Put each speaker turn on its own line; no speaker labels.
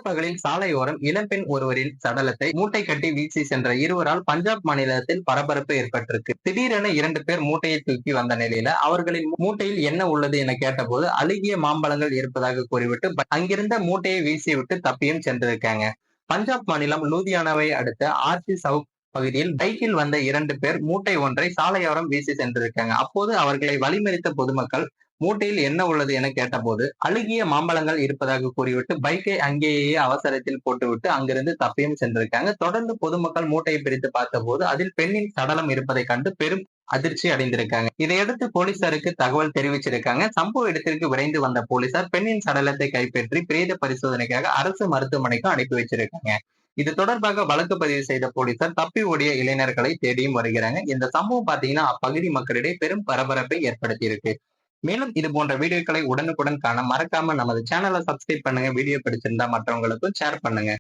பட்டப்பகலில் சாலையோரம் இளம்பெண் ஒருவரின் சடலத்தை மூட்டை கட்டி வீசி சென்ற இருவரால் பஞ்சாப் மாநிலத்தில் பரபரப்பு ஏற்பட்டிருக்கு. திடீரென 2 பேர் மூட்டையை தூக்கி வந்த நிலையில அவர்களின் மூட்டையில் என்ன உள்ளது என கேட்டபோது அழுகிய மாம்பழங்கள் இருப்பதாக கூறிவிட்டு அங்கிருந்த மூட்டையை வீசிவிட்டு தப்பியும் சென்றிருக்காங்க. பஞ்சாப் மாநிலம் லூதியானாவை அடுத்த ஆர்சி சவுக் பகுதியில் பைக்கில் வந்த 2 பேர் மூட்டை ஒன்றை சாலையோரம் வீசி சென்றிருக்காங்க. அப்போது அவர்களை வழிமறித்த பொதுமக்கள் மூட்டையில் என்ன உள்ளது என கேட்டபோது அழுகிய மாம்பழங்கள் இருப்பதாக கூறிவிட்டு பைக்கை அங்கேயே அவசரத்தில் போட்டுவிட்டு அங்கிருந்து தப்பியும் சென்றிருக்காங்க. தொடர்ந்து பொதுமக்கள் மூட்டையை பிரித்து பார்த்தபோது அதில் பெண்ணின் சடலம் இருப்பதை கண்டு பெரும் அதிர்ச்சி அடைந்திருக்காங்க. இதையடுத்து போலீசாருக்கு தகவல் தெரிவிச்சிருக்காங்க. சம்பவ இடத்திற்கு விரைந்து வந்த போலீசார் பெண்ணின் சடலத்தை கைப்பற்றி பிரேத பரிசோதனைக்காக அரசு மருத்துவமனைக்கு அனுப்பி வச்சிருக்காங்க. இது தொடர்பாக வழக்கு பதிவு செய்த போலீசார் தப்பி ஓடிய இளைஞர்களை தேடியும் வருகிறாங்க. இந்த சம்பவம் பாத்தீங்கன்னா அப்பகுதி மக்களிடையே பெரும் பரபரப்பை ஏற்படுத்தி இருக்கு. மேலும் இது போன்ற வீடியோக்களை உடனுக்குடன் காண மறக்காம நமது சேனலை சப்ஸ்கிரைப் பண்ணுங்க. வீடியோ பிடிச்சிருந்தா மற்றவங்களுக்கும் ஷேர் பண்ணுங்க.